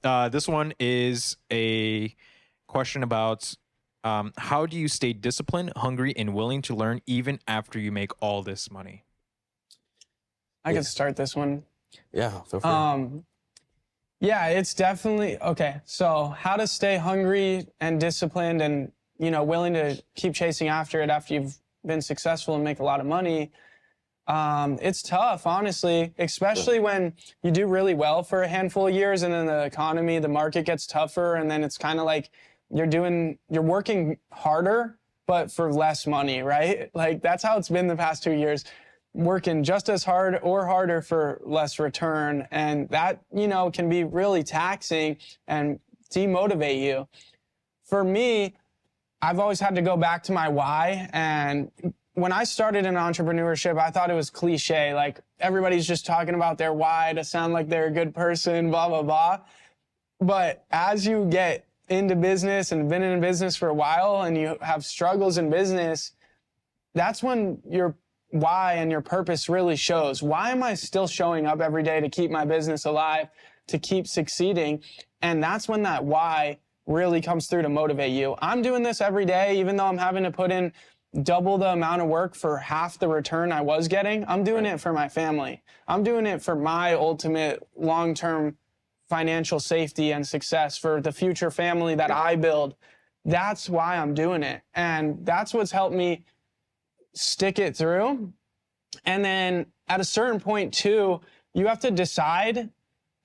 This one is a question about how do you stay disciplined, hungry, and willing to learn even after you make all this money? I could start this one. Yeah, feel free. Yeah, it's definitely, okay, so how to stay hungry and disciplined and, willing to keep chasing after it after you've been successful and make a lot of money. It's tough, honestly, especially when you do really well for a handful of years and then the economy, the market gets tougher, and then it's kind of like you're working harder, but for less money, right? Like that's how it's been the past 2 years. Working just as hard or harder for less return. And that, can be really taxing and demotivate you. For me, I've always had to go back to my why. And when I started in entrepreneurship, I thought it was cliche. Like everybody's just talking about their why to sound like they're a good person, blah, blah, blah. But as you get into business and been in business for a while and you have struggles in business, that's when your why and your purpose really shows. Why am I still showing up every day to keep my business alive, to keep succeeding? And that's when that why really comes through to motivate you. I'm doing this every day, even though I'm having to put in double the amount of work for half the return I was getting. I'm doing it for my family. I'm doing it for my ultimate long-term financial safety and success, for the future family that I build. That's why I'm doing it. And that's what's helped me stick it through. And then at a certain point too, you have to decide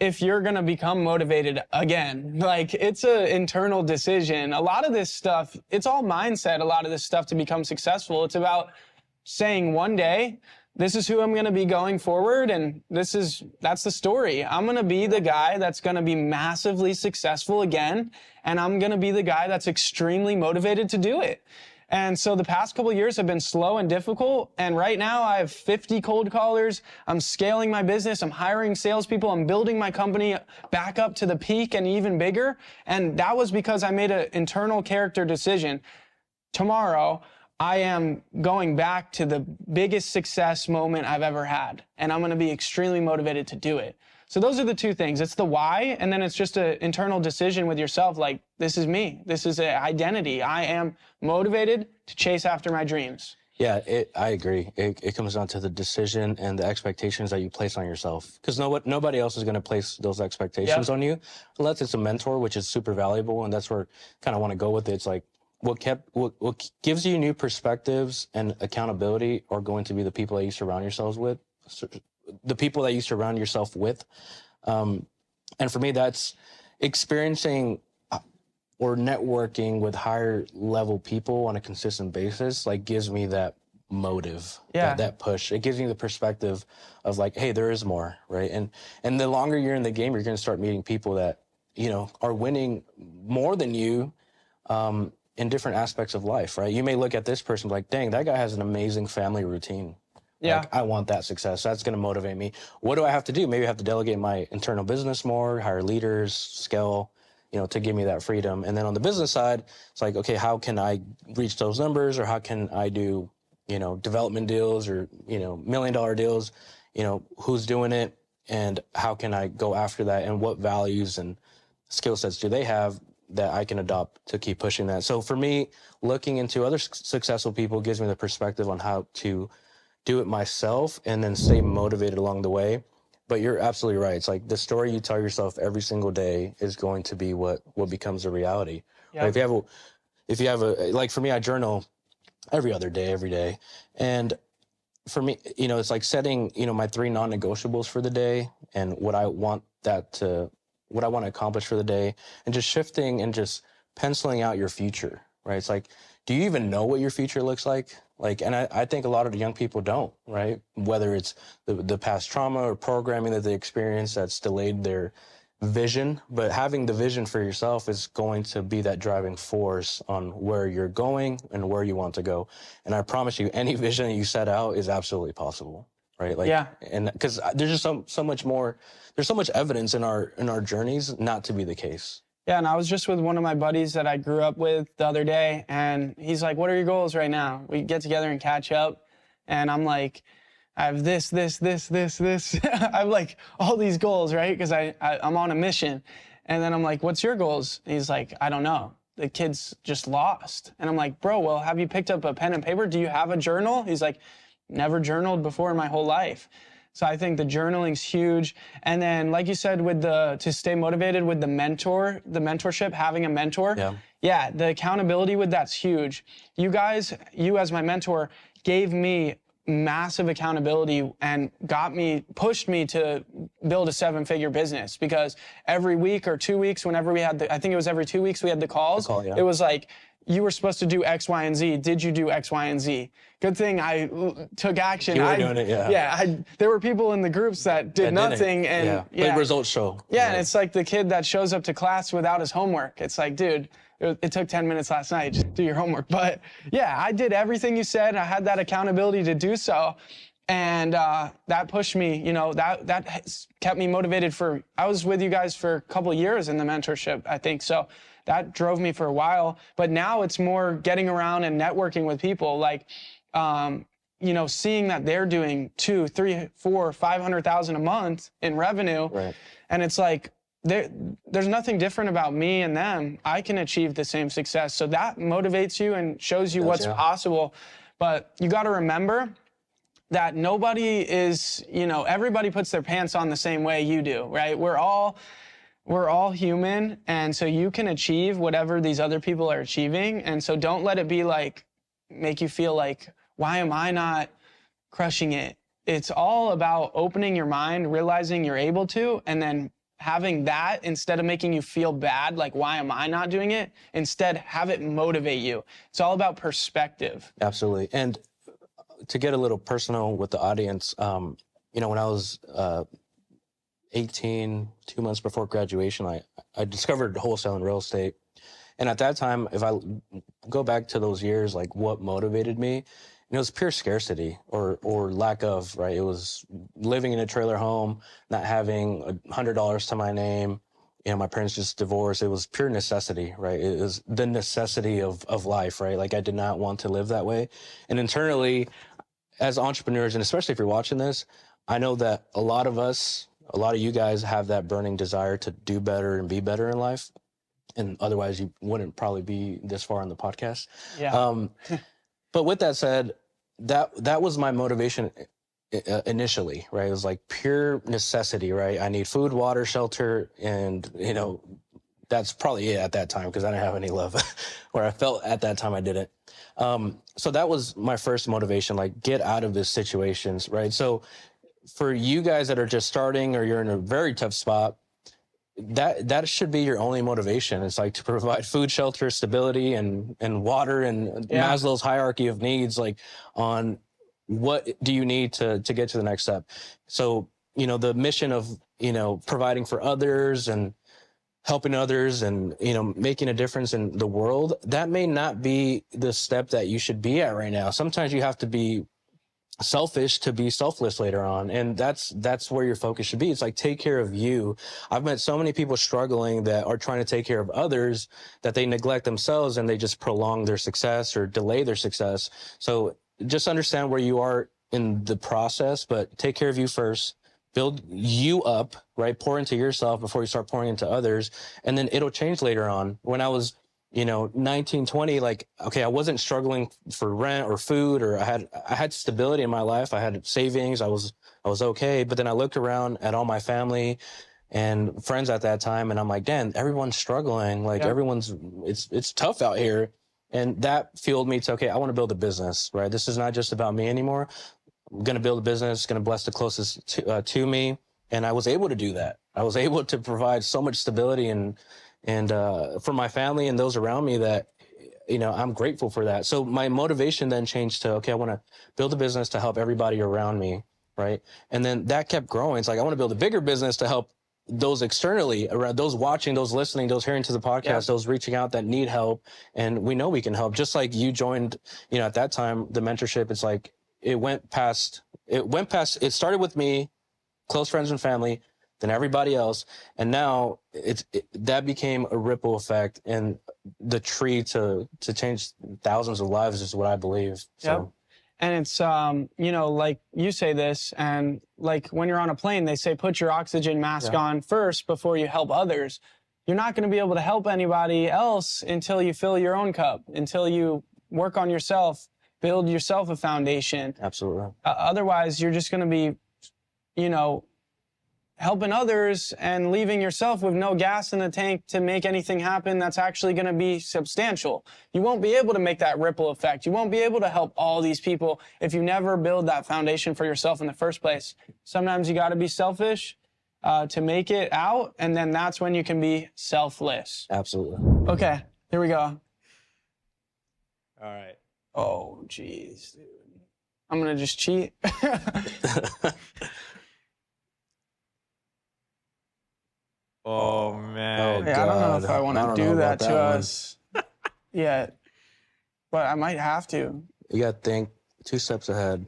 if you're going to become motivated again. Like it's an internal decision. A lot of this stuff, it's all mindset. A lot of this stuff to become successful. It's about saying one day, this is who I'm going to be going forward. And that's the story. I'm going to be the guy that's going to be massively successful again. And I'm going to be the guy that's extremely motivated to do it. And so the past couple of years have been slow and difficult. And right now I have 50 cold callers. I'm scaling my business. I'm hiring salespeople. I'm building my company back up to the peak and even bigger. And that was because I made an internal character decision. Tomorrow, I am going back to the biggest success moment I've ever had. And I'm going to be extremely motivated to do it. So those are the two things. It's the why, and then it's just an internal decision with yourself, like, this is me. This is an identity. I am motivated to chase after my dreams. Yeah, I agree. It comes down to the decision and the expectations that you place on yourself. Because nobody else is going to place those expectations on you, unless it's a mentor, which is super valuable, and that's where I kind of want to go with it. It's like, what gives you new perspectives and accountability are going to be the people that you surround yourselves with. The people that you surround yourself with. And for me, that's experiencing or networking with higher level people on a consistent basis, like gives me that motive, that push. It gives me the perspective of like, hey, there is more, right? And the longer you're in the game, you're going to start meeting people that, are winning more than you in different aspects of life, right? You may look at this person like, dang, that guy has an amazing family routine. Yeah. Like, I want that success. That's going to motivate me. What do I have to do? Maybe I have to delegate my internal business more, hire leaders, scale, to give me that freedom. And then on the business side, it's like, okay, how can I reach those numbers, or how can I do, development deals or, $1 million deals, who's doing it and how can I go after that, and what values and skill sets do they have that I can adopt to keep pushing that. So for me, looking into other successful people gives me the perspective on how to do it myself and then stay motivated along the way. But you're absolutely right. It's like the story you tell yourself every single day is going to be what becomes a reality. Yep. Right? If you have a, like for me, I journal every other day, every day. And for me, it's like setting, my 3 non-negotiables for the day and what I want to accomplish for the day, and just shifting and just penciling out your future, right? It's like, do you even know what your future looks like? And I think a lot of the young people don't, right? Whether it's the past trauma or programming that they experienced that's delayed their vision, but having the vision for yourself is going to be that driving force on where you're going and where you want to go. And I promise you, any vision that you set out is absolutely possible, right? And because there's just so much more, there's so much evidence in our journeys not to be the case. Yeah, and I was just with one of my buddies that I grew up with the other day, and he's like, what are your goals right now? We get together and catch up, and I'm like, I have this. I have like all these goals, right? Because I'm on a mission. And then I'm like, what's your goals? And he's like, I don't know. The kid's just lost. And I'm like, bro, well, have you picked up a pen and paper? Do you have a journal? He's like, never journaled before in my whole life. So I think the journaling's huge. And then, like you said, with to stay motivated with the mentorship, having a mentor. Yeah, the accountability with that's huge. You guys, you as my mentor, gave me massive accountability and pushed me to build a 7-figure business, because every week or 2 weeks, whenever we had I think it was every 2 weeks we had the calls, it was like, you were supposed to do X, Y, and Z. Did you do X, Y, and Z? Good thing I took action. You were doing it, yeah. Yeah, there were people in the groups that did nothing. And But results show. Yeah, and it's like the kid that shows up to class without his homework. It's like, dude, it took 10 minutes last night. Just do your homework. But yeah, I did everything you said. I had that accountability to do so. And that pushed me, that kept me motivated I was with you guys for a couple of years in the mentorship, I think. So that drove me for a while. But now it's more getting around and networking with people, like, seeing that they're doing 2, 3, 4, 500,000 a month in revenue. Right. And it's like, there's nothing different about me and them. I can achieve the same success. So that motivates you and shows you what's possible. But you got to remember that nobody is, everybody puts their pants on the same way you do, right? We're all human, and so you can achieve whatever these other people are achieving. And so don't let it be make you feel like, why am I not crushing it? It's all about opening your mind, realizing you're able to, and then having that, instead of making you feel bad, like, why am I not doing it? Instead, have it motivate you. It's all about perspective. Absolutely. And to get a little personal with the audience, when I was 18, 2 months before graduation, I discovered wholesale and real estate. And at that time, if I go back to those years, like, what motivated me, it was pure scarcity or lack of, right? It was living in a trailer home, not having $100 to my name. My parents just divorced. It was pure necessity, right? It was the necessity of life, right? Like, I did not want to live that way. And internally, as entrepreneurs, and especially if you're watching this, I know that a lot of you guys have that burning desire to do better and be better in life. And otherwise, you wouldn't probably be this far on the podcast. Yeah. But with that said, that was my motivation initially, right? It was like pure necessity, right? I need food, water, shelter, and, that's probably it at that time, because I didn't have any love, or I felt at that time I didn't. So that was my first motivation, like, get out of these situations, right? So for you guys that are just starting, or you're in a very tough spot, that should be your only motivation. It's like to provide food, shelter, stability, and water, and Maslow's hierarchy of needs, like, on what do you need to get to the next step. So, the mission of, providing for others and helping others and, making a difference in the world, that may not be the step that you should be at right now. Sometimes you have to be selfish to be selfless later on. And that's where your focus should be. It's like, take care of you. I've met so many people struggling that are trying to take care of others that they neglect themselves, and they just prolong their success or delay their success. So just understand where you are in the process, but take care of you first. Build you up, right? Pour into yourself before you start pouring into others. And then it'll change later on. When I was 19, 20, like, okay, I wasn't struggling for rent or food, or I had stability in my life. I had savings. I was okay. But then I looked around at all my family and friends at that time, and I'm like, damn, everyone's struggling. Like, it's tough out here. And that fueled me to, okay, I want to build a business, right? This is not just about me anymore. I'm going to build a business, going to bless the closest to me. And I was able to do that. I was able to provide so much stability and for my family and those around me that, I'm grateful for that. So my motivation then changed to, okay, I want to build a business to help everybody around me, right? And then that kept growing. It's like, I want to build a bigger business to help those externally, around those watching, those listening, those hearing to the podcast, those reaching out that need help. And we know we can help. Just like you joined, at that time, the mentorship, it's like, it started with me, close friends and family, then everybody else. And now that became a ripple effect, and the tree to change thousands of lives is what I believe. So. Yep. And it's, like you say this, and like when you're on a plane, they say, put your oxygen mask on first before you help others. you're not going to be able to help anybody else until you fill your own cup, until you work on yourself, build yourself a foundation. Absolutely. Otherwise, you're just going to be, you know, helping others and leaving yourself with no gas in the tank to make anything happen that's actually going to be substantial. You won't be able to make that ripple effect. You won't be able to help all these people if you never build that foundation for yourself in the first place. Sometimes you got to be selfish to make it out, and then that's when you can be selfless. Absolutely. Okay, here we go. All right. Oh, geez, dude. I'm going to just cheat. Oh, man. Yeah, I don't know if I God. want I to don't know do that about to that one. us yet, but I might have to. You got to think 2 steps ahead.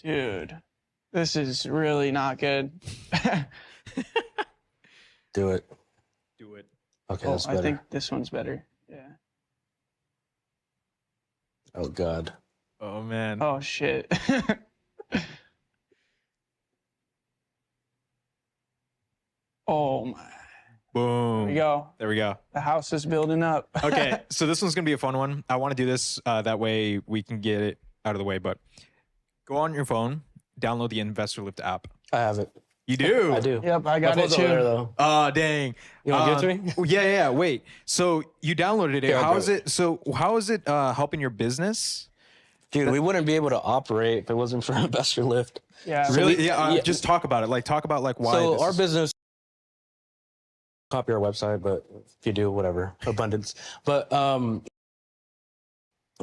Dude, this is really not good. Do it. Do it. Okay, Oh, that's better. I think this one's better. Yeah. Oh, God. Oh, man. Oh, shit. Oh, my. Boom. There we go. There we go. The house is building up. Okay, so this one's gonna be a fun one. I want to do this that way we can get it out of the way. But go on your phone, download the Investor Lift app. I have it. You do? I do. Yep, I My got it phone's over there, too. though. Oh, dang. You want to give it to me? Yeah. Wait. So you downloaded it. Yeah, I'll How grab is it? So how is it helping your business? Dude, we wouldn't be able to operate if it wasn't for Investor Lift. Yeah. So Really? we- Yeah. yeah. Just talk about it. Like talk about like why. So this our is- business, copy our website, but if you do, whatever, abundance. But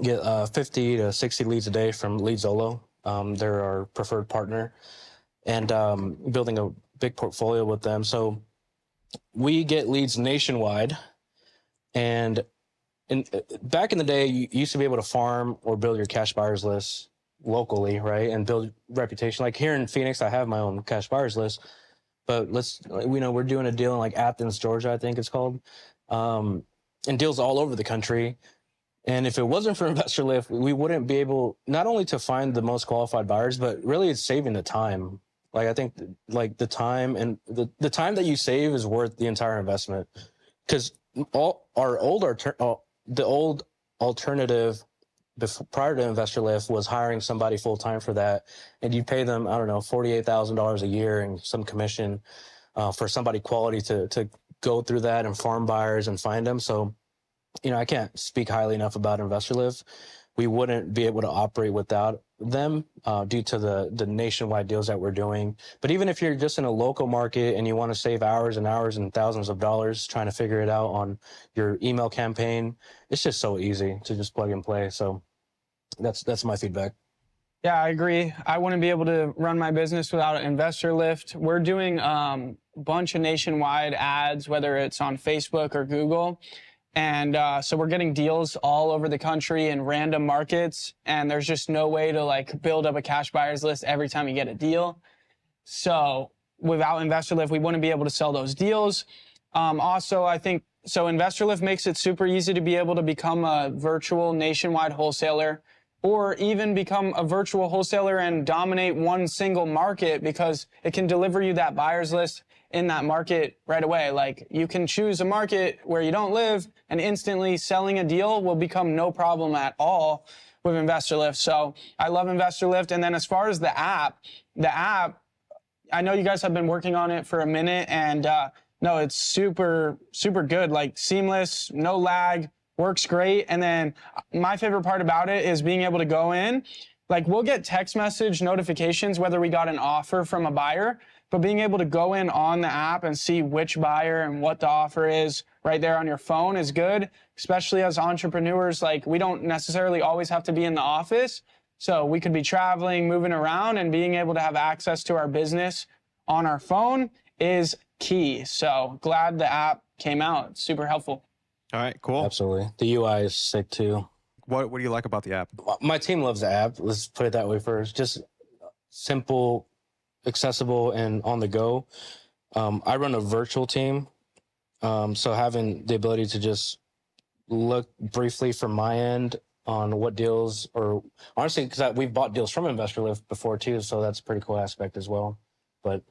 get 50 to 60 leads a day from Leadzolo. They're our preferred partner, and building a big portfolio with them. So we get leads nationwide, and back in the day, you used to be able to farm or build your cash buyers list locally, right, and build reputation. Like here in Phoenix, I have my own cash buyers list. But we're doing a deal in like Athens, Georgia, I think it's called, and deals all over the country. And if it wasn't for Investor Lift, we wouldn't be able not only to find the most qualified buyers, but really it's saving the time. Like I think like the time and the time that you save is worth the entire investment. Because the old alternative prior to Investor Lift was hiring somebody full time for that, and you pay them, I don't know, $48,000 a year and some commission for somebody quality to go through that and farm buyers and find them. So, I can't speak highly enough about Investor Lift. We wouldn't be able to operate without them due to the nationwide deals that we're doing. But even if you're just in a local market and you want to save hours and hours and thousands of dollars trying to figure it out on your email campaign, it's just so easy to just plug and play. So that's my feedback. Yeah, I agree. I wouldn't be able to run my business without an Investor Lift. We're doing a bunch of nationwide ads, whether it's on Facebook or Google. And so we're getting deals all over the country in random markets. And there's just no way to like build up a cash buyers list every time you get a deal. So without Investor Lift, we wouldn't be able to sell those deals. Also, I think, so Investor Lift makes it super easy to be able to become a virtual nationwide wholesaler, or even become a virtual wholesaler and dominate one single market, because it can deliver you that buyer's list in that market right away. Like you can choose a market where you don't live and instantly selling a deal will become no problem at all with Investor Lift. So I love Investor Lift. And then as far as the app, I know you guys have been working on it for a minute, and no, it's super, super good, like seamless, no lag, works great. And then my favorite part about it is being able to go in, like we'll get text message notifications whether we got an offer from a buyer, but being able to go in on the app and see which buyer and what the offer is right there on your phone is good, especially as entrepreneurs. Like we don't necessarily always have to be in the office. So we could be traveling, moving around, and being able to have access to our business on our phone is key. So glad the app came out. It's super helpful. All right, cool. Absolutely. The UI is sick too. What do you like about the app? My team loves the app. Let's put it that way first. Just simple, accessible, and on the go. I run a virtual team. So having the ability to just look briefly from my end on what deals, or honestly, because we've bought deals from Investor Lift before too. So that's a pretty cool aspect as well. But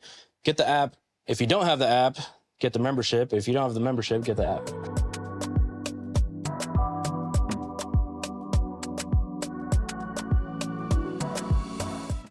get the app. If you don't have the app, get the membership. If you don't have the membership, get the app.